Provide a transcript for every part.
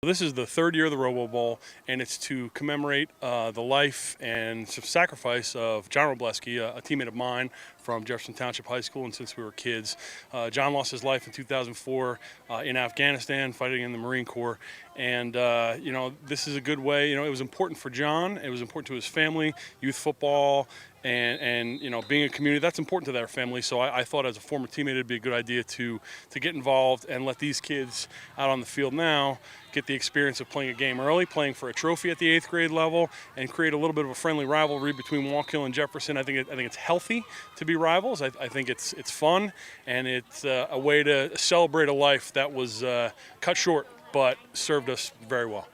this is the third year of the Wrobo Bowl, and it's to commemorate the life and sacrifice of John Robleski, a teammate of mine from Jefferson Township High School, and since we were kids. John lost his life in 2004 in Afghanistan, fighting in the Marine Corps. And, this is a good way. It was important for John. It was important to his family, youth football, and being a community. That's important to their family. So I thought as a former teammate, it'd be a good idea to get involved and let these kids out on the field now get the experience of playing a game early, playing for a trophy at the 8th grade level, and create a little bit of a friendly rivalry between Wallkill and Jefferson. I think it's healthy to be rivals. I think it's fun, and it's a way to celebrate a life that was cut short but served us very well.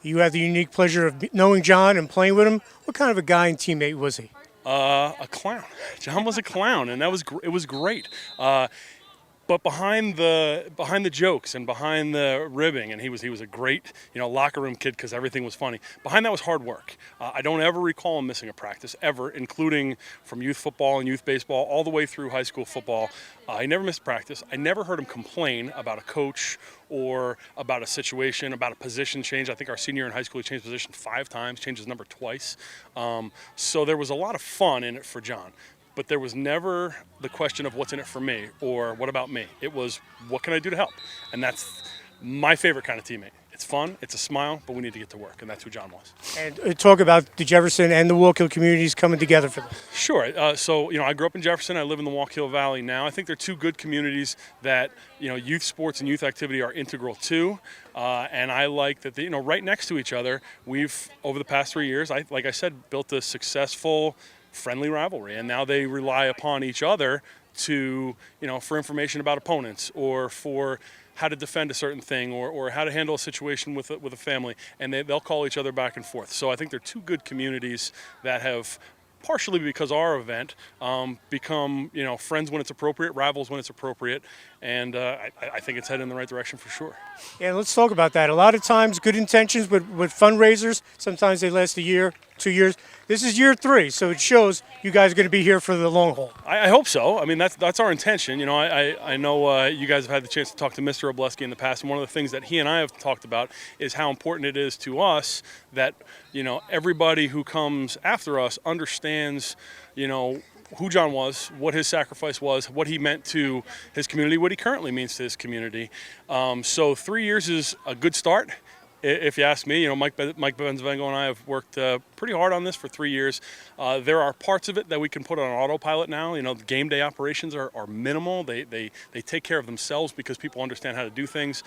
You had the unique pleasure of knowing John and playing with him. What kind of a guy and teammate was he? A clown. John was a clown, and it was great. But behind the jokes and behind the ribbing, and he was a great locker room kid because everything was funny. Behind that was hard work. I don't ever recall him missing a practice ever, including from youth football and youth baseball all the way through high school football. He never missed practice. I never heard him complain about a coach or about a situation, about a position change. I think our senior year in high school he changed position 5 times, changed his number twice. So there was a lot of fun in it for John. But there was never the question of what's in it for me or what about me. It was, what can I do to help? And that's my favorite kind of teammate. It's fun, it's a smile, but we need to get to work, and that's who John was. And talk about the Jefferson and the Wallkill communities coming together for this. Sure. So I grew up in Jefferson. I live in the Wallkill Valley now. I think they're two good communities that youth sports and youth activity are integral to. And I like that right next to each other. We've over the past 3 years, like I said, built a successful, friendly rivalry, and now they rely upon each other to for information about opponents or for how to defend a certain thing or how to handle a situation with a family, and they'll call each other back and forth. So I think they're two good communities that have, partially because of our event, become friends when it's appropriate, rivals when it's appropriate, and I think it's headed in the right direction for sure. Yeah, let's talk about that. A lot of times, good intentions with fundraisers, sometimes they last a year, 2 years. This is year 3, so it shows you guys are going to be here for the long haul. I hope so. I mean, that's our intention. I know you guys have had the chance to talk to Mr. Robleski in the past, and one of the things that he and I have talked about is how important it is to us that everybody who comes after us understands who John was, what his sacrifice was, what he meant to his community, what he currently means to his community. So 3 years is a good start. If you ask me, Mike Benzavengo and I have worked pretty hard on this for 3 years. There are parts of it that we can put on autopilot now. The game day operations are minimal. They take care of themselves because people understand how to do things.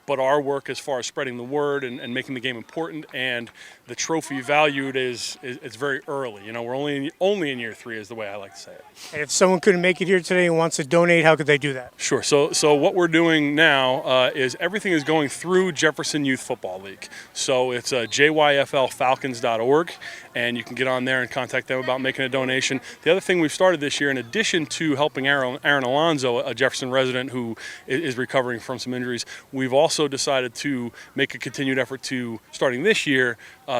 But our work as far as spreading the word and making the game important and the trophy valued is very early. We're only in year 3 is the way I like to say it. And if someone couldn't make it here today and wants to donate, how could they do that? Sure. So what we're doing now is everything is going through Jefferson Youth Football League. So it's jyflfalcons.org, and you can get on there and contact them about making a donation. The other thing we've started this year, in addition to helping Aaron Alonzo, a Jefferson resident who is recovering from some injuries, we've also decided to make a continued effort to, starting this year,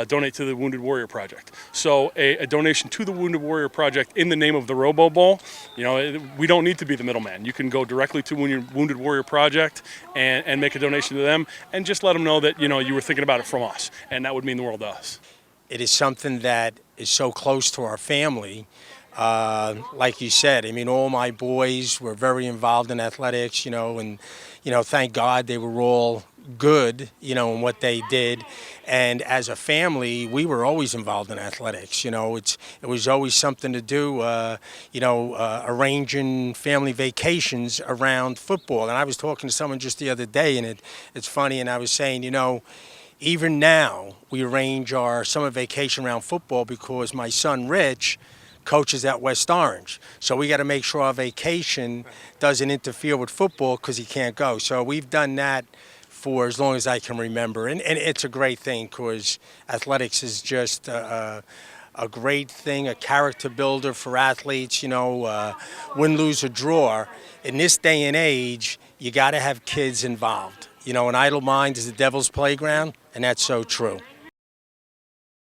donate to the Wounded Warrior Project. So a donation to the Wounded Warrior Project in the name of the Wrobo Bowl, we don't need to be the middleman. You can go directly to Wounded Warrior Project and make a donation to them and just let them know that you were thinking about it from us, and that would mean the world to us. It is something that is so close to our family. Like you said, all my boys were very involved in athletics, and thank God they were all good, in what they did. And as a family, we were always involved in athletics. It was always something to do, arranging family vacations around football. And I was talking to someone just the other day, and it's funny, and I was saying, even now we arrange our summer vacation around football because my son Rich coaches at West Orange. So we got to make sure our vacation doesn't interfere with football because he can't go. So we've done that for as long as I can remember. And it's a great thing because athletics is just a great thing, a character builder for athletes, win, lose, or draw. In this day and age, you got to have kids involved. An idle mind is the devil's playground, and that's so true.